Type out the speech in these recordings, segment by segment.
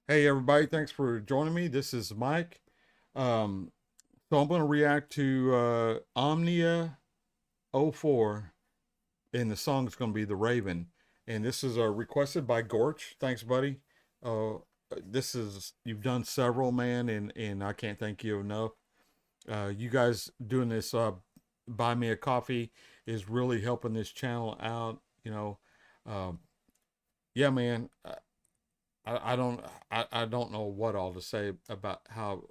Hey everybody, thanks for joining me. This is Mike. Um, so I'm going to react to Omnia '04, and the song is going to be The Raven. And this is requested by Gorch. Thanks, buddy. Uh, this is, you've done several, man, and I can't thank you enough. You guys doing this Buy Me a Coffee is really helping this channel out. Um, yeah, man. I don't I don't know what all to say about how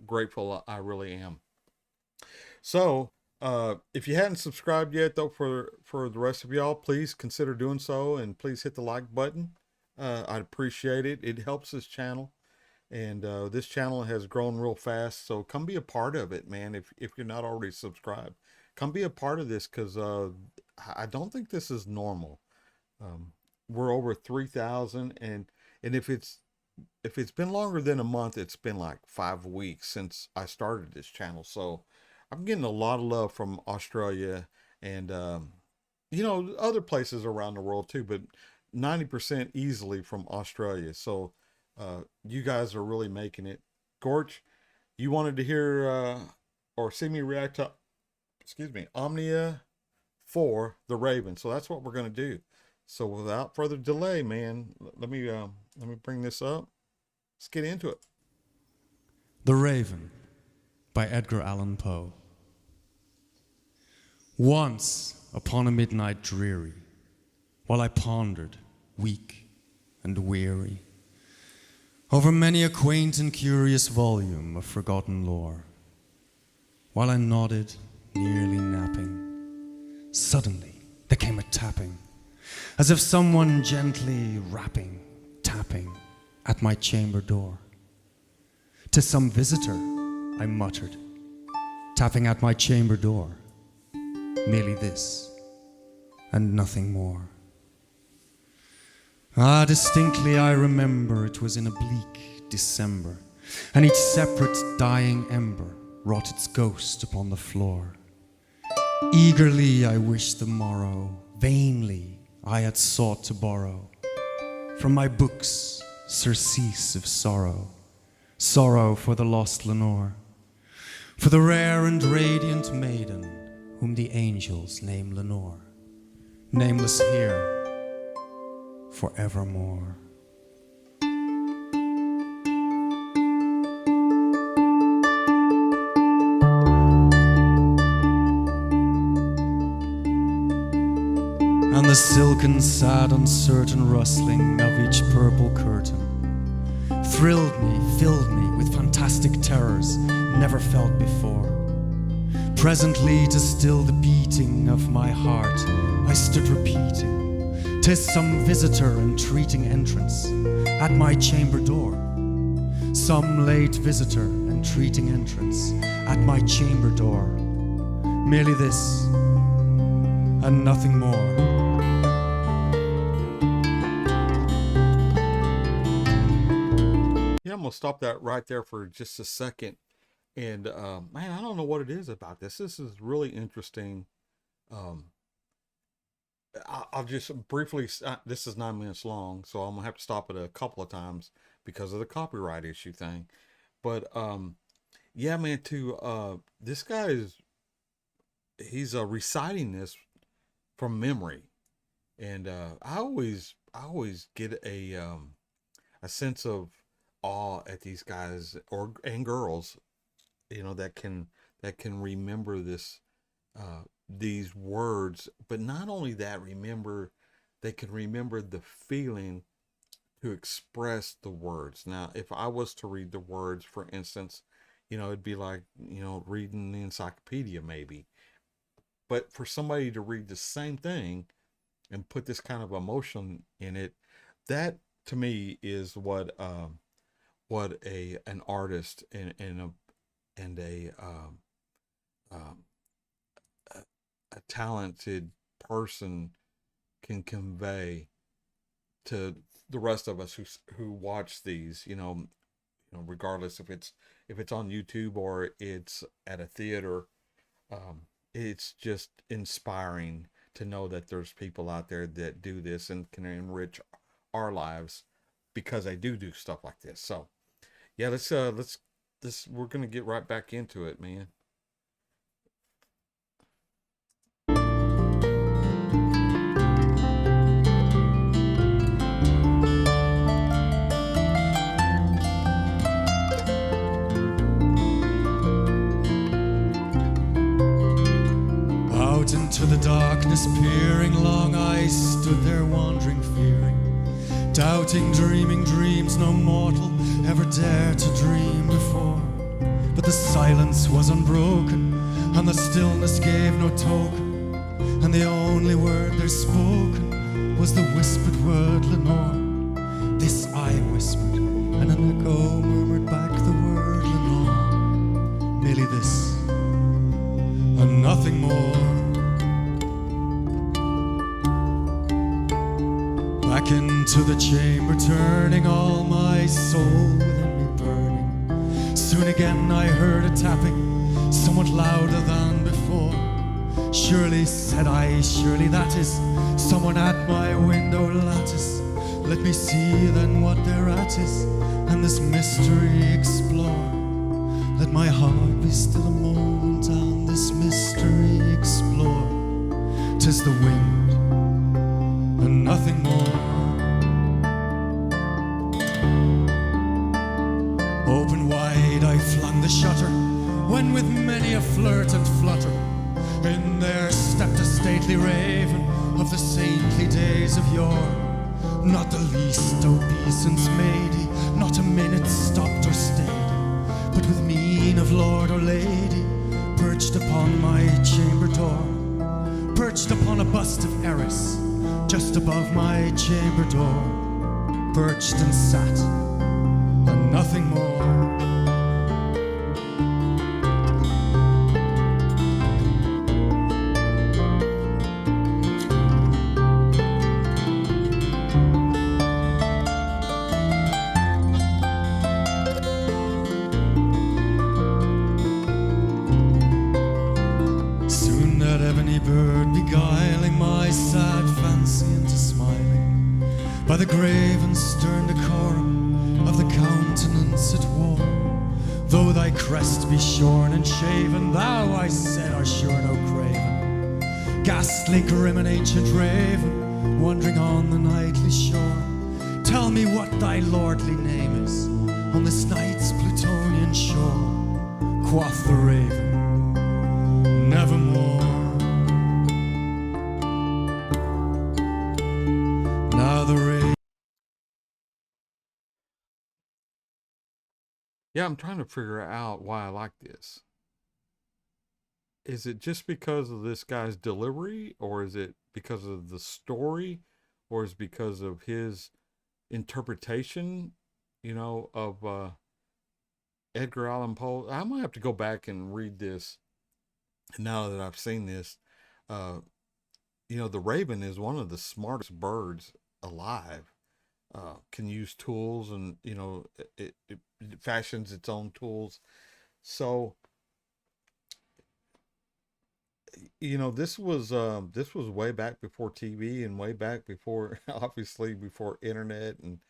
grateful I really am. So if you hadn't subscribed yet, though, for the rest of y'all, please consider doing so, and please hit the like button. I'd appreciate it. It helps this channel, and this channel has grown real fast. So come be a part of it, man. If you're not already subscribed, come be a part of this because I don't think this is normal. Um, we're over 3,000, and if it's been longer than a month, it's been like 5 weeks since I started this channel. So I'm getting a lot of love from Australia and other places around the world too, but 90% easily from Australia. So you guys are really making it. Gorge, you wanted to hear or see me react to, excuse me, Omnia for the Raven. So that's what we're going to do. So without further delay, man, let me bring this up. Let's get into it. The Raven by Edgar Allan Poe. Once upon a midnight dreary, while I pondered, weak and weary, over many a quaint and curious volume of forgotten lore, while I nodded, nearly napping, suddenly there came a tapping, as if someone gently rapping, tapping at my chamber door. "'Tis some visitor," I muttered, tapping at my chamber door. Merely this, and nothing more. Ah, distinctly I remember it was in a bleak December, and each separate dying ember wrought its ghost upon the floor. Eagerly I wished the morrow, vainly I had sought to borrow from my books surcease of sorrow, sorrow for the lost Lenore, for the rare and radiant maiden whom the angels name Lenore, nameless here forevermore. And the silken, sad, uncertain rustling of each purple curtain thrilled me, filled me with fantastic terrors never felt before. Presently, to still the beating of my heart, I stood repeating, "'Tis some visitor entreating entrance at my chamber door. Some late visitor entreating entrance at my chamber door. Merely this, and nothing more." Yeah, I'm gonna stop that right there for just a second. And man, I don't know what it is about this. This is really interesting. Um, I'll just briefly. This is 9 minutes long, so I'm gonna have to stop it a couple of times because of the copyright issue thing. But yeah, man. To this guy is he's reciting this from memory, and I always get a sense of awe at these guys or and girls, that can remember these words, but not only that, they can remember the feeling to express the words. Now if I was to read the words, for instance, it'd be like, reading the encyclopedia maybe. But for somebody to read the same thing and put this kind of emotion in it, that to me is what a an artist and um, a talented person can convey to the rest of us who watch these. Regardless if it's on YouTube or it's at a theater. It's just inspiring to know that there's people out there that do this and can enrich our lives because they do stuff like this. So yeah, let's we're gonna get right back into it, man. Out into the darkness peering, long I stood there wandering, fearing, doubting, dreaming dreams no mortal ever dared to dream before. But the silence was unbroken, and the stillness gave no token, and the only word there spoken was the whispered word Lenore. This I whispered, and an echo murmured back the word Lenore. Merely this, and nothing more. Back into the chamber turning, all my soul within me burning. Soon again I heard a tapping, somewhat louder than before. Surely, said I, surely that is someone at my window lattice. Let me see then what thereat is, and this mystery explore. Let my heart be still a moment, and this mystery explore. 'Tis the wind, and nothing more. Open wide I flung the shutter, when with many a flirt and flutter in there stepped a stately raven of the saintly days of yore. Not the least obeisance made he, not a minute stopped or stayed, but with mien of lord or lady perched upon my chamber door, perched upon a bust of Eris just above my chamber door, perched and sat, and nothing more. Soon that ebony bird beguiling my sad fancy into smiling, by the grave and stern decorum of the countenance it wore. Though thy crest be shorn and shaven, thou, I said, art sure no craven, ghastly, grim, and ancient raven, wandering on the nightly shore. Tell me what thy lordly name is on this night's Plutonian shore. Quoth the raven, nevermore. Now the raven. Yeah, I'm trying to figure out why I like this. Is it just because of this guy's delivery, or is it because of the story, or is it because of his interpretation, of Edgar Allan Poe? I might have to go back and read this now that I've seen this. The raven is one of the smartest birds alive. Can use tools, and it fashions its own tools. So this was way back before TV, and way back before, obviously, before internet and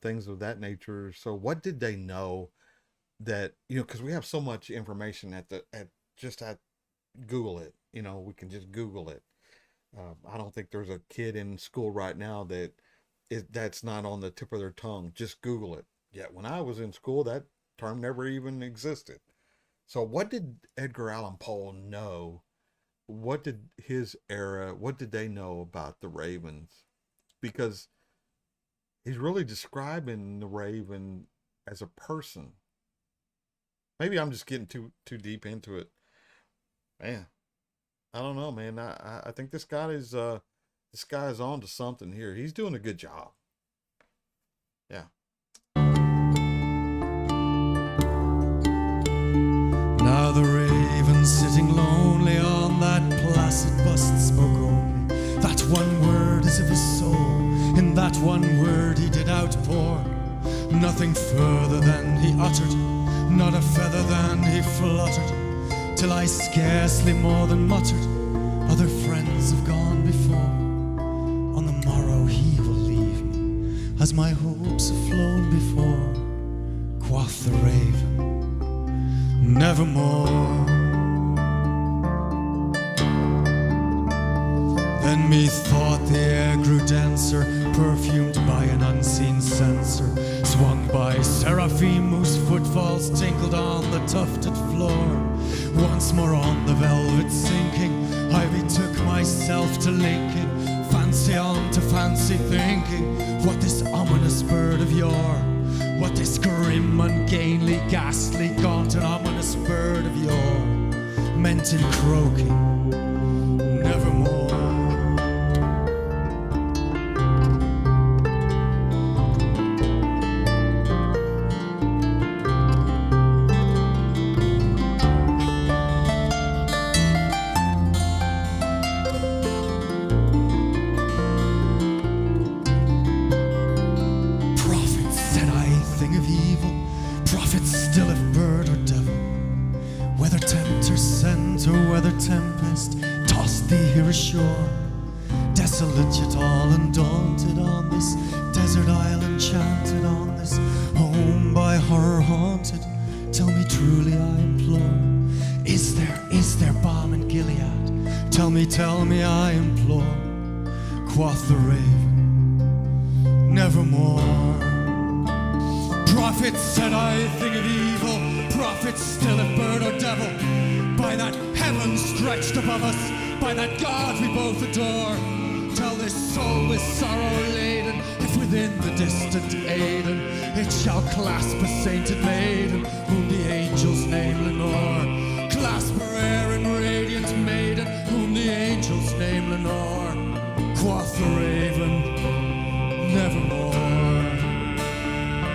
things of that nature. So what did they know that, because we have so much information at Google it. We can just Google it. I don't think there's a kid in school right now that's not on the tip of their tongue. Just Google it. Yet when I was in school, that term never even existed. So what did Edgar Allan Poe know? What did they know about the ravens? Because he's really describing the raven as a person. Maybe I'm just getting too deep into it. Man, I don't know, man. I think this guy is on to something here. He's doing a good job. Yeah. Now the raven sitting lonely on that placid bust spoke only that one word as of his soul. In that one word he did outpour nothing further than he uttered, not a feather than he fluttered, till I scarcely more than muttered, other friends have gone before. On the morrow he will leave me, as my hopes have flown before, quoth the raven, nevermore. Then methought the air grew denser, perfumed by an unseen censer, swung by seraphim whose footfalls tinkled on the tufted floor. Once more on the velvet sinking, I betook myself to linking, fancy on to fancy thinking, what this ominous bird of yore, what this grim, ungainly, ghastly, gaunt and ominous bird of yore meant in croaking, nevermore. Ashore, desolate yet all undaunted on this desert isle enchanted, on this home by horror haunted. Tell me truly, I implore, is there balm in Gilead? Tell me, I implore, quoth the raven, nevermore. Prophet, said I, thing of evil, prophet still if bird or devil, by that heaven stretched above us, by that God we both adore, tell this soul with sorrow laden, if within the distant Aidenn it shall clasp a sainted maiden, whom the angels name Lenore. Clasp her air in radiant maiden, whom the angels name Lenore. Quoth the raven, nevermore.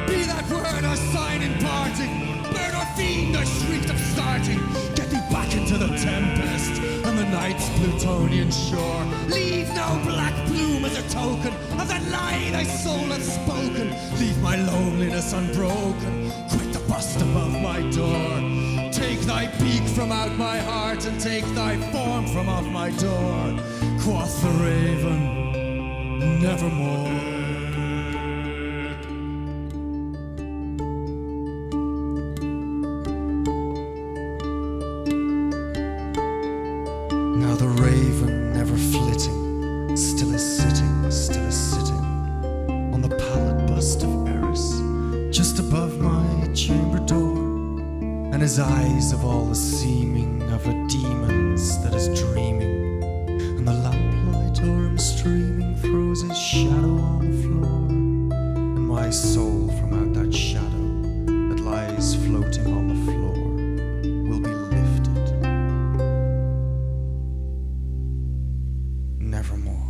Be that word or sign in parting, bird or fiend or shrieked of starting, get thee back into the tempest and the night's Plutonian shore. Leave no black plume as a token of that lie thy soul hath spoken. Leave my loneliness unbroken, quit the bust above my door. Take thy beak from out my heart and take thy form from off my door. Quoth the raven, nevermore. His eyes of all the seeming of a demon's that is dreaming, and the lamplight o'er him streaming throws his shadow on the floor, and my soul from out that shadow that lies floating on the floor will be lifted nevermore.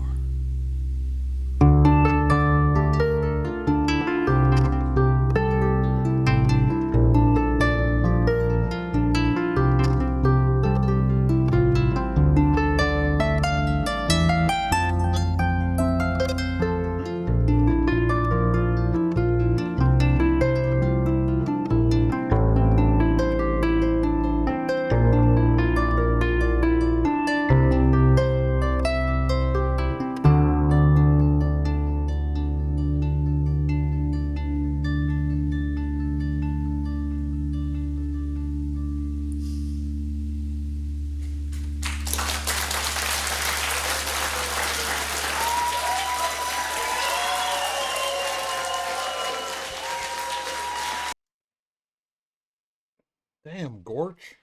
Damn, Gorch.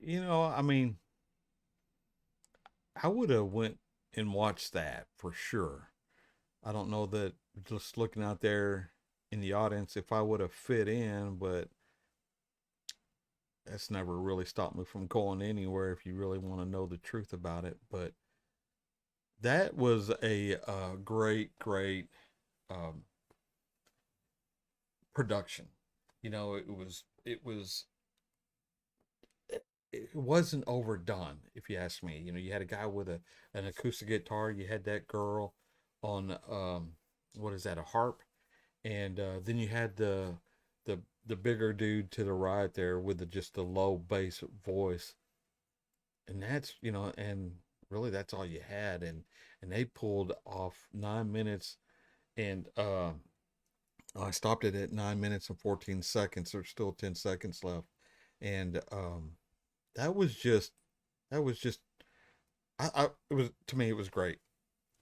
You know, I mean, I would have went and watched that for sure. I don't know that just looking out there in the audience if I would have fit in, but that's never really stopped me from going anywhere if you really want to know the truth about it. But that was a great um, production. You know, it wasn't overdone, if you ask me. You know, you had a guy with an acoustic guitar, you had that girl on what is that, a harp, and then you had the bigger dude to the right there with just the low bass voice, and that's, you know, and really that's all you had. And they pulled off 9 minutes, and I stopped it at 9 minutes and 14 seconds. There's still 10 seconds left. And that was just that was just I it was, to me, it was great.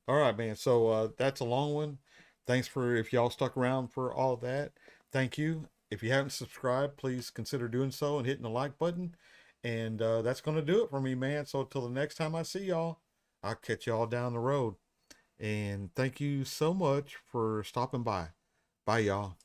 All right, man. So that's a long one. Thanks for, if y'all stuck around for all of that. Thank you. If you haven't subscribed, please consider doing so and hitting the like button. And that's going to do it for me, man. So until the next time I see y'all, I'll catch y'all down the road. And thank you so much for stopping by. Bye, y'all.